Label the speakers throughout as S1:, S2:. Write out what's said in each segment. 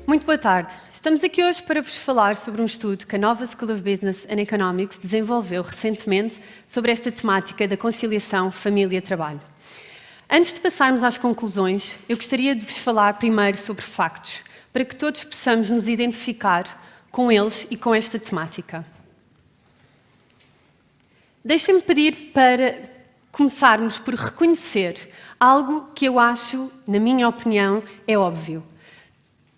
S1: Muito boa tarde. Estamos aqui hoje para vos falar sobre um estudo que a Nova School of Business and Economics desenvolveu recentemente sobre esta temática da conciliação família-trabalho. Antes de passarmos às conclusões, eu gostaria de vos falar primeiro sobre factos, para que todos possamos nos identificar com eles e com esta temática. Deixem-me pedir para começarmos por reconhecer algo que eu acho, na minha opinião, é óbvio.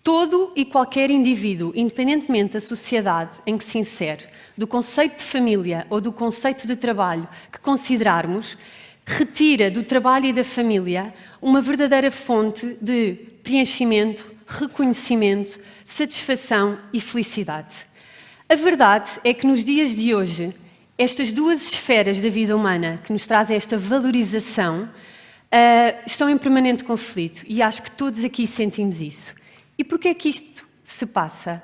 S1: Todo e qualquer indivíduo, independentemente da sociedade em que se insere, do conceito de família ou do conceito de trabalho que considerarmos, retira do trabalho e da família uma verdadeira fonte de preenchimento, reconhecimento, satisfação e felicidade. A verdade é que nos dias de hoje, estas duas esferas da vida humana que nos trazem esta valorização estão em permanente conflito e acho que todos aqui sentimos isso. E porquê é que isto se passa?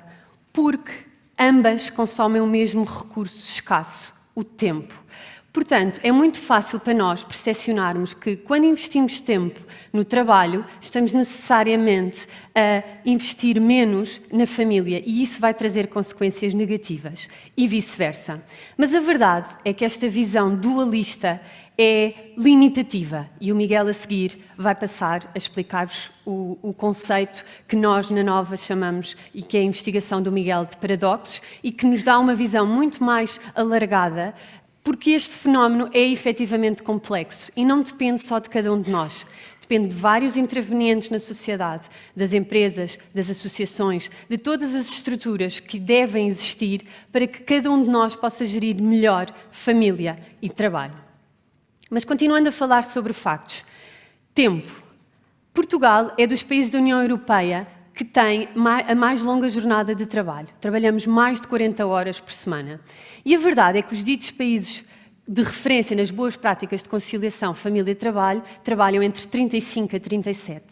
S1: Porque ambas consomem o mesmo recurso escasso, o tempo. Portanto, é muito fácil para nós percepcionarmos que quando investimos tempo no trabalho, estamos necessariamente a investir menos na família e isso vai trazer consequências negativas e vice-versa. Mas a verdade é que esta visão dualista é limitativa e o Miguel a seguir vai passar a explicar-vos o conceito que nós na Nova chamamos, e que é a investigação do Miguel, de paradoxos e que nos dá uma visão muito mais alargada, porque este fenómeno é efetivamente complexo e não depende só de cada um de nós. Depende de vários intervenientes na sociedade, das empresas, das associações, de todas as estruturas que devem existir para que cada um de nós possa gerir melhor família e trabalho. Mas continuando a falar sobre factos. Tempo. Portugal é dos países da União Europeia que tem a mais longa jornada de trabalho. Trabalhamos mais de 40 horas por semana. E a verdade é que os ditos países de referência nas boas práticas de conciliação família e trabalho trabalham entre 35 a 37.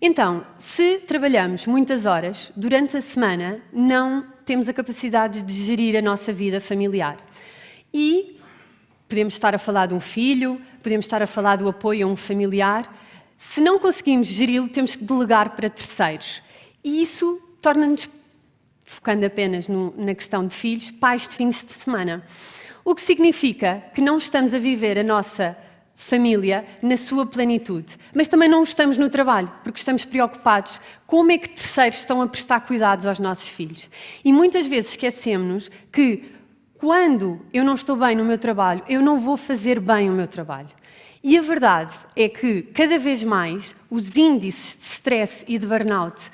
S1: Então, se trabalhamos muitas horas, durante a semana não temos a capacidade de gerir a nossa vida familiar. E podemos estar a falar de um filho, podemos estar a falar do apoio a um familiar. Se não conseguimos geri-lo, temos que delegar para terceiros. E isso torna-nos, focando apenas na questão de filhos, pais de fins de semana. O que significa que não estamos a viver a nossa família na sua plenitude. Mas também não estamos no trabalho, porque estamos preocupados como é que terceiros estão a prestar cuidados aos nossos filhos. E muitas vezes esquecemos que quando eu não estou bem no meu trabalho, eu não vou fazer bem o meu trabalho. E a verdade é que, cada vez mais, os índices de stress e de burnout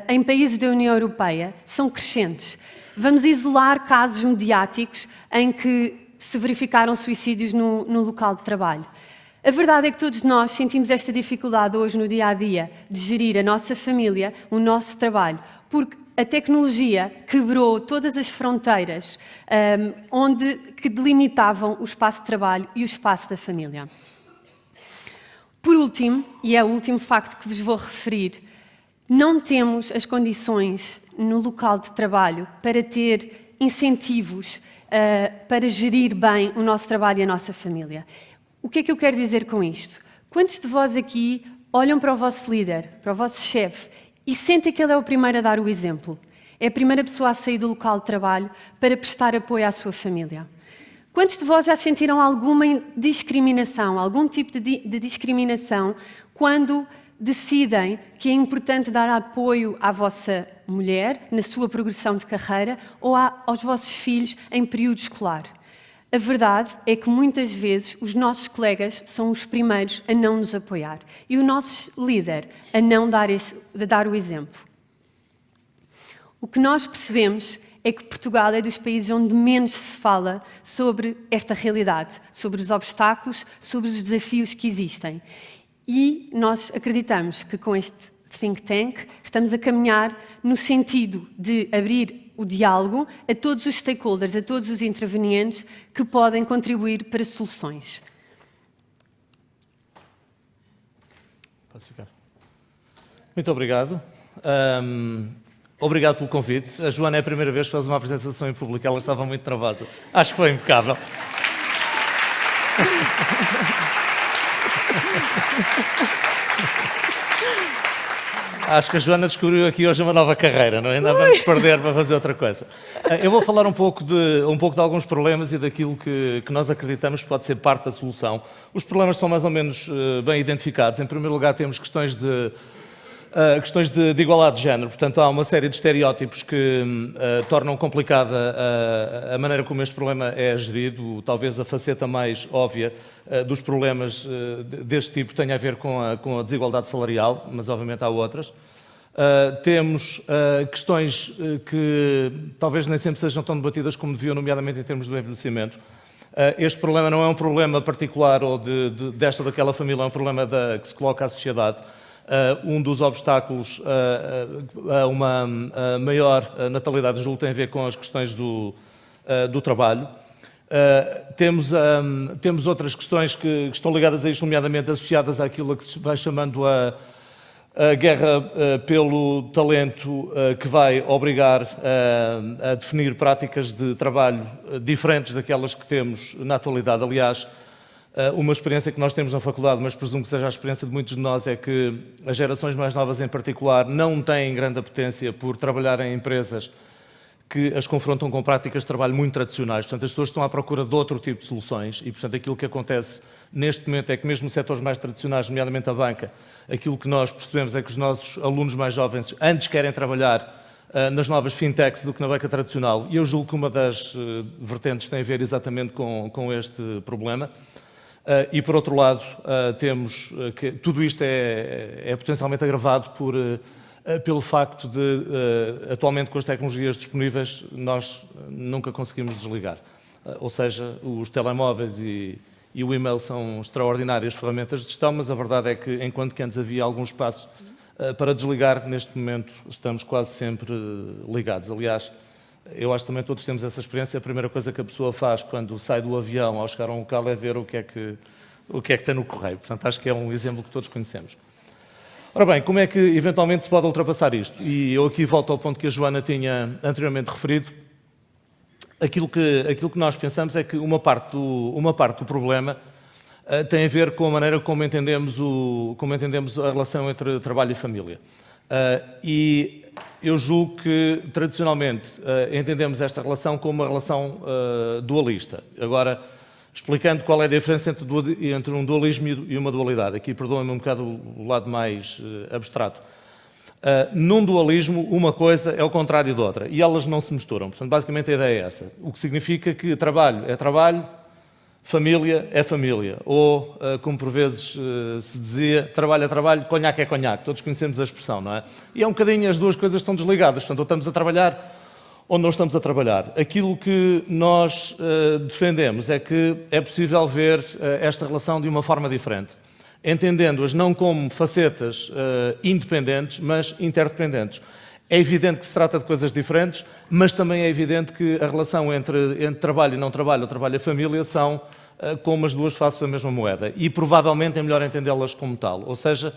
S1: em países da União Europeia são crescentes. Vamos isolar casos mediáticos em que se verificaram suicídios no local de trabalho. A verdade é que todos nós sentimos esta dificuldade hoje no dia-a-dia de gerir a nossa família, o nosso trabalho, porque a tecnologia quebrou todas as fronteiras que delimitavam o espaço de trabalho e o espaço da família. Por último, e é o último facto que vos vou referir, não temos as condições no local de trabalho para ter incentivos para gerir bem o nosso trabalho e a nossa família. O que é que eu quero dizer com isto? Quantos de vós aqui olham para o vosso líder, para o vosso chefe, e sentem que ele é o primeiro a dar o exemplo? É a primeira pessoa a sair do local de trabalho para prestar apoio à sua família. Quantos de vós já sentiram alguma discriminação, algum tipo de discriminação, quando decidem que é importante dar apoio à vossa mulher na sua progressão de carreira ou aos vossos filhos em período escolar? A verdade é que muitas vezes os nossos colegas são os primeiros a não nos apoiar e o nosso líder a não dar o exemplo. O que nós percebemos é que Portugal é dos países onde menos se fala sobre esta realidade, sobre os obstáculos, sobre os desafios que existem. E nós acreditamos que com este think tank estamos a caminhar no sentido de abrir o diálogo a todos os stakeholders, a todos os intervenientes que podem contribuir para soluções.
S2: Posso ficar? Muito obrigado. Obrigado pelo convite. A Joana é a primeira vez que faz uma apresentação em público, ela estava muito nervosa. Acho que foi impecável. Acho que a Joana descobriu aqui hoje uma nova carreira, não é? Ainda vamos perder para fazer outra coisa. Eu vou falar um pouco de alguns problemas e daquilo que nós acreditamos que pode ser parte da solução. Os problemas são mais ou menos bem identificados. Em primeiro lugar, temos questões de igualdade de género. Portanto, há uma série de estereótipos que tornam complicada a maneira como este problema é gerido. Talvez a faceta mais óbvia dos problemas deste tipo tenha a ver com a desigualdade salarial, mas obviamente há outras. Temos questões que talvez nem sempre sejam tão debatidas como deviam, nomeadamente em termos do envelhecimento. Este problema não é um problema particular ou desta ou daquela família, é um problema que se coloca à sociedade. Um dos obstáculos a uma maior natalidade, julgo, tem a ver com as questões do trabalho. Temos outras questões que estão ligadas a isto, nomeadamente associadas àquilo que se vai chamando a guerra pelo talento, que vai obrigar a definir práticas de trabalho diferentes daquelas que temos na atualidade. Aliás, uma experiência que nós temos na faculdade, mas presumo que seja a experiência de muitos de nós, é que as gerações mais novas em particular não têm grande apetência por trabalhar em empresas que as confrontam com práticas de trabalho muito tradicionais. Portanto, as pessoas estão à procura de outro tipo de soluções e, portanto, aquilo que acontece neste momento é que mesmo setores mais tradicionais, nomeadamente a banca, aquilo que nós percebemos é que os nossos alunos mais jovens antes querem trabalhar nas novas fintechs do que na banca tradicional. E eu julgo que uma das vertentes tem a ver exatamente com este problema. E, por outro lado, temos que tudo isto é potencialmente agravado pelo facto de, atualmente, com as tecnologias disponíveis, nós nunca conseguimos desligar. Ou seja, os telemóveis e o e-mail são extraordinárias ferramentas de gestão, mas a verdade é que, enquanto que antes havia algum espaço para desligar, neste momento estamos quase sempre ligados. Aliás, eu acho que também todos temos essa experiência. A primeira coisa que a pessoa faz quando sai do avião ao chegar a um local é ver o que é que tem no correio. Portanto, acho que é um exemplo que todos conhecemos. Ora bem, como é que eventualmente se pode ultrapassar isto? E eu aqui volto ao ponto que a Joana tinha anteriormente referido. Aquilo que nós pensamos é que uma parte do problema tem a ver com a maneira como entendemos a relação entre trabalho e família. E eu julgo que, tradicionalmente, entendemos esta relação como uma relação dualista. Agora, explicando qual é a diferença entre um dualismo e uma dualidade. Aqui, perdoem-me um bocado o lado mais abstrato. Num dualismo, uma coisa é o contrário da outra, e elas não se misturam. Portanto, basicamente a ideia é essa. O que significa que trabalho é trabalho, família é família. Ou, como por vezes se dizia, trabalho é trabalho, conhaque é conhaque. Todos conhecemos a expressão, não é? E é um bocadinho, as duas coisas estão desligadas. Portanto, ou estamos a trabalhar ou não estamos a trabalhar. Aquilo que nós defendemos é que é possível ver esta relação de uma forma diferente, entendendo-as não como facetas independentes, mas interdependentes. É evidente que se trata de coisas diferentes, mas também é evidente que a relação entre trabalho e não trabalho, ou trabalho e família, são como as duas faces da mesma moeda. E provavelmente é melhor entendê-las como tal. Ou seja,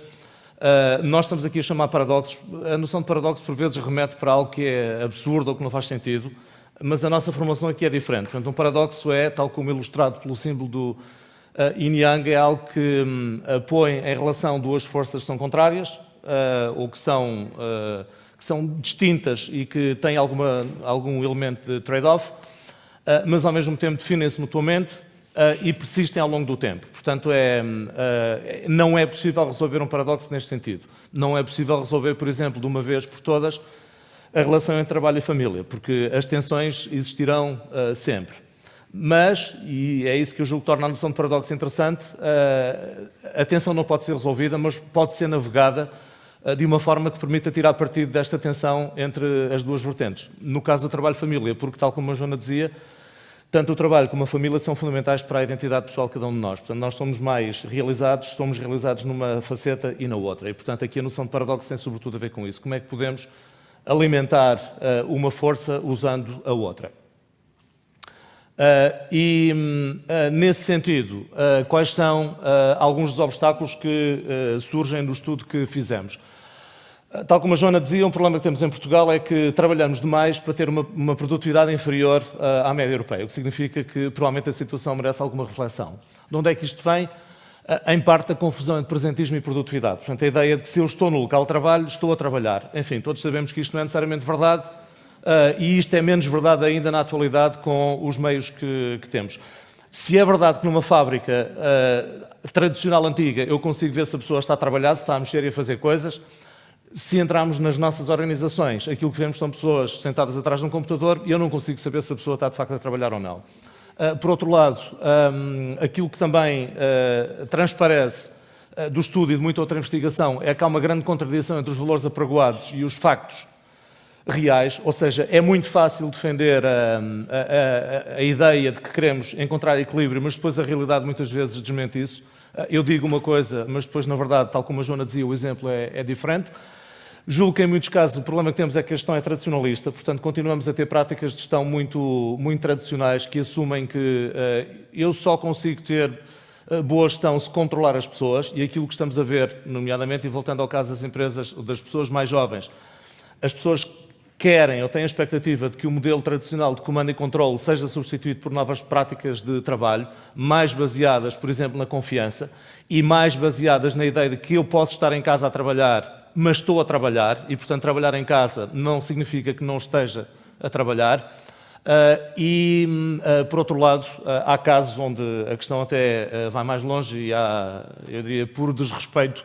S2: nós estamos aqui a chamar paradoxos. A noção de paradoxo por vezes remete para algo que é absurdo ou que não faz sentido, mas a nossa formulação aqui é diferente. Portanto, um paradoxo é, tal como ilustrado pelo símbolo do Yin Yang, é algo que põe em relação duas forças que são contrárias ou que são distintas e que têm algum elemento de trade-off, mas ao mesmo tempo definem-se mutuamente e persistem ao longo do tempo. Portanto, não é possível resolver um paradoxo neste sentido. Não é possível resolver, por exemplo, de uma vez por todas, a relação entre trabalho e família, porque as tensões existirão sempre. Mas, e é isso que eu julgo que torna a noção de paradoxo interessante, a tensão não pode ser resolvida, mas pode ser navegada de uma forma que permita tirar partido desta tensão entre as duas vertentes. No caso do trabalho-família, porque, tal como a Joana dizia, tanto o trabalho como a família são fundamentais para a identidade pessoal de cada um de nós. Portanto, nós somos realizados numa faceta e na outra. E, portanto, aqui a noção de paradoxo tem sobretudo a ver com isso. Como é que podemos alimentar uma força usando a outra? Nesse sentido, quais são alguns dos obstáculos que surgem do estudo que fizemos? Tal como a Joana dizia, um problema que temos em Portugal é que trabalhamos demais para ter uma produtividade inferior à média europeia, o que significa que provavelmente a situação merece alguma reflexão. De onde é que isto vem? em parte, a confusão entre presentismo e produtividade. Portanto, a ideia de que se eu estou no local de trabalho, estou a trabalhar. Enfim, todos sabemos que isto não é necessariamente verdade, e isto é menos verdade ainda na atualidade com os meios que temos. Se é verdade que numa fábrica tradicional antiga eu consigo ver se a pessoa está a trabalhar, se está a mexer e a fazer coisas, se entrarmos nas nossas organizações, aquilo que vemos são pessoas sentadas atrás de um computador e eu não consigo saber se a pessoa está de facto a trabalhar ou não. Por outro lado, aquilo que também transparece do estudo e de muita outra investigação é que há uma grande contradição entre os valores apregoados e os factos reais, ou seja, é muito fácil defender a ideia de que queremos encontrar equilíbrio, mas depois a realidade muitas vezes desmente isso. Eu digo uma coisa, mas depois, na verdade, tal como a Joana dizia, o exemplo é diferente. Julgo que, em muitos casos, o problema que temos é que a gestão é tradicionalista, portanto, continuamos a ter práticas de gestão muito tradicionais que assumem que eu só consigo ter boa gestão se controlar as pessoas, e aquilo que estamos a ver, nomeadamente, e voltando ao caso das empresas, das pessoas mais jovens, as pessoas querem ou têm a expectativa de que o modelo tradicional de comando e controle seja substituído por novas práticas de trabalho, mais baseadas, por exemplo, na confiança e mais baseadas na ideia de que eu posso estar em casa a trabalhar, mas estou a trabalhar e, portanto, trabalhar em casa não significa que não esteja a trabalhar. Por outro lado, há casos onde a questão até vai mais longe e há, eu diria, puro desrespeito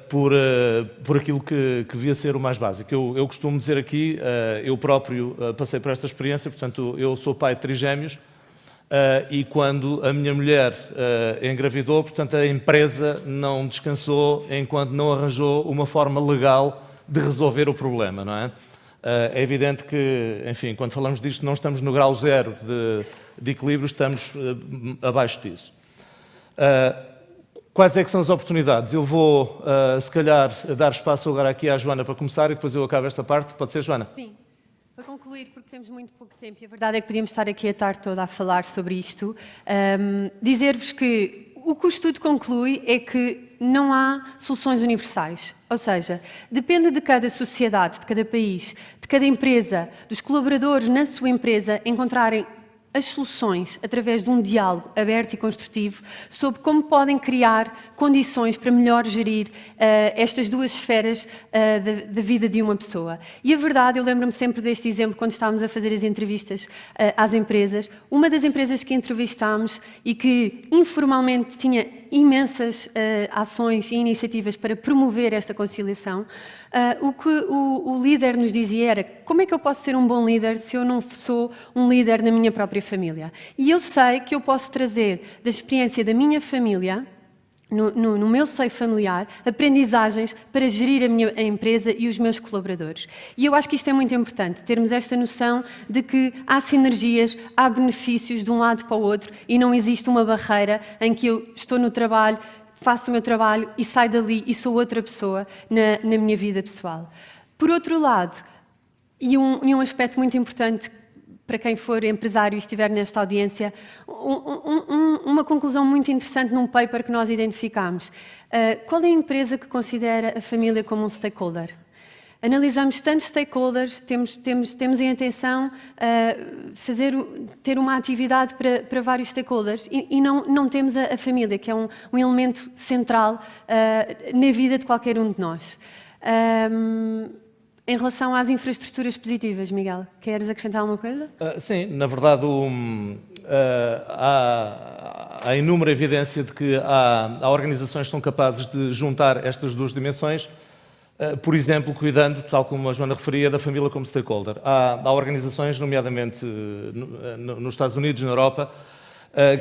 S2: por aquilo que devia ser o mais básico. Eu costumo dizer aqui, eu próprio passei por esta experiência, portanto, eu sou pai de trigémeos, e quando a minha mulher engravidou, portanto, a empresa não descansou enquanto não arranjou uma forma legal de resolver o problema, não é? É evidente que, enfim, quando falamos disto, não estamos no grau zero de equilíbrio, estamos abaixo disso. Quais é que são as oportunidades? Eu vou, se calhar, dar espaço agora aqui à Joana para começar e depois eu acabo esta parte. Pode ser, Joana?
S1: Sim. Para concluir, porque temos muito pouco tempo e a verdade é que podíamos estar aqui a tarde toda a falar sobre isto, dizer-vos que o que o estudo conclui é que não há soluções universais. Ou seja, depende de cada sociedade, de cada país, de cada empresa, dos colaboradores na sua empresa encontrarem as soluções através de um diálogo aberto e construtivo sobre como podem criar condições para melhor gerir estas duas esferas da vida de uma pessoa. E a verdade, eu lembro-me sempre deste exemplo quando estávamos a fazer as entrevistas às empresas. Uma das empresas que entrevistámos e que informalmente tinha imensas ações e iniciativas para promover esta conciliação, o que o líder nos dizia era: como é que eu posso ser um bom líder se eu não sou um líder na minha própria família? E eu sei que eu posso trazer da experiência da minha família, no meu seio familiar, aprendizagens para gerir a empresa e os meus colaboradores. E eu acho que isto é muito importante, termos esta noção de que há sinergias, há benefícios de um lado para o outro e não existe uma barreira em que eu estou no trabalho, faço o meu trabalho e saio dali e sou outra pessoa na minha vida pessoal. Por outro lado, e um aspecto muito importante para quem for empresário e estiver nesta audiência, uma conclusão muito interessante num paper que nós identificámos. Qual é a empresa que considera a família como um stakeholder? Analisamos tantos stakeholders, temos em atenção ter uma atividade para vários stakeholders e não temos a família, que é um elemento central na vida de qualquer um de nós. Em relação às infraestruturas positivas, Miguel, queres acrescentar alguma coisa?
S2: Sim, na verdade há inúmera evidência de que há organizações que são capazes de juntar estas duas dimensões, por exemplo, cuidando, tal como a Joana referia, da família como stakeholder. Há organizações, nomeadamente nos Estados Unidos, na Europa,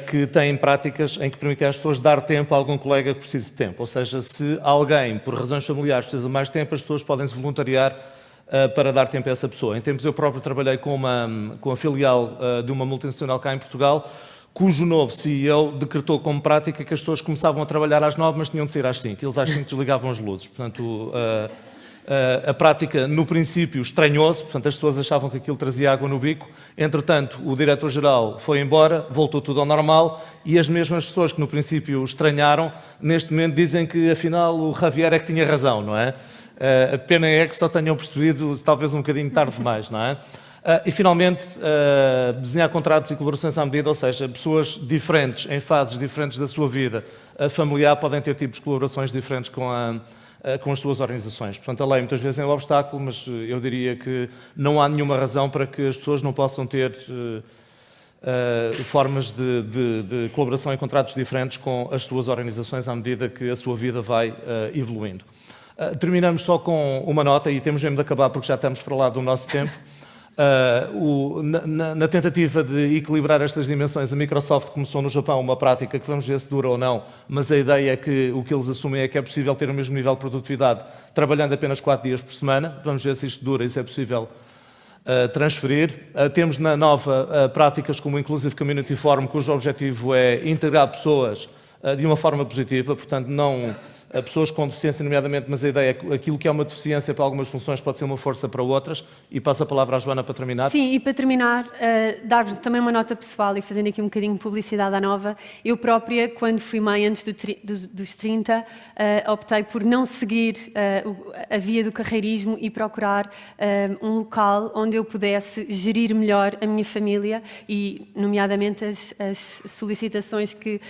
S2: que têm práticas em que permitem às pessoas dar tempo a algum colega que precise de tempo. Ou seja, se alguém, por razões familiares, precisa de mais tempo, as pessoas podem se voluntariar para dar tempo a essa pessoa. Em tempos, eu próprio trabalhei com a filial de uma multinacional cá em Portugal, cujo novo CEO decretou como prática que as pessoas começavam a trabalhar às 9, mas tinham de sair às 5. Eles às 5 desligavam as luzes. Portanto, a prática, no princípio, estranhou-se, portanto, as pessoas achavam que aquilo trazia água no bico. Entretanto, o diretor-geral foi embora, voltou tudo ao normal, e as mesmas pessoas que no princípio estranharam, neste momento dizem que, afinal, o Javier é que tinha razão, não é? A pena é que só tenham percebido, talvez um bocadinho tarde demais, não é? E, finalmente, desenhar contratos e colaborações à medida, ou seja, pessoas diferentes, em fases diferentes da sua vida familiar, podem ter tipos de colaborações diferentes com as suas organizações. Portanto, a lei muitas vezes é um obstáculo, mas eu diria que não há nenhuma razão para que as pessoas não possam ter formas de colaboração em contratos diferentes com as suas organizações à medida que a sua vida vai evoluindo. Terminamos só com uma nota, e temos mesmo de acabar porque já estamos para lá do nosso tempo. Na tentativa de equilibrar estas dimensões, a Microsoft começou no Japão uma prática que vamos ver se dura ou não, mas a ideia é que o que eles assumem é que é possível ter o mesmo nível de produtividade trabalhando apenas 4 dias por semana. Vamos ver se isto dura e se é possível transferir. Temos na nova práticas como o Inclusive Community Forum, cujo objetivo é integrar pessoas de uma forma positiva, portanto não pessoas com deficiência, nomeadamente, mas a ideia é que aquilo que é uma deficiência para algumas funções pode ser uma força para outras. E passo a palavra à Joana para terminar.
S1: Sim, e para terminar, dar-vos também uma nota pessoal e fazendo aqui um bocadinho de publicidade à nova. Eu própria, quando fui mãe antes dos 30, optei por não seguir a via do carreirismo e procurar um local onde eu pudesse gerir melhor a minha família e, nomeadamente, as solicitações que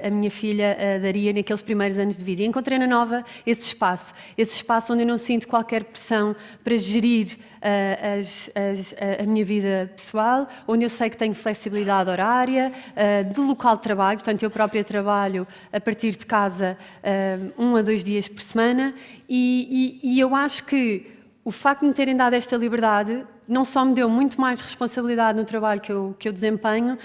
S1: a minha filha daria naqueles primeiros anos de vida. E encontrei na Nova esse espaço onde eu não sinto qualquer pressão para gerir a minha vida pessoal, onde eu sei que tenho flexibilidade horária, de local de trabalho, portanto eu própria trabalho a partir de casa 1 a 2 dias por semana e eu acho que o facto de me terem dado esta liberdade não só me deu muito mais responsabilidade no trabalho que eu desempenho,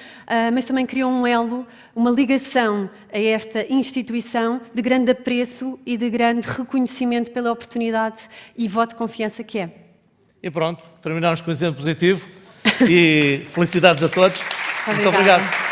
S1: mas também criou um elo, uma ligação a esta instituição de grande apreço e de grande reconhecimento pela oportunidade e voto de confiança que é.
S2: E pronto, terminamos com um exemplo positivo e felicidades a todos. Muito obrigado.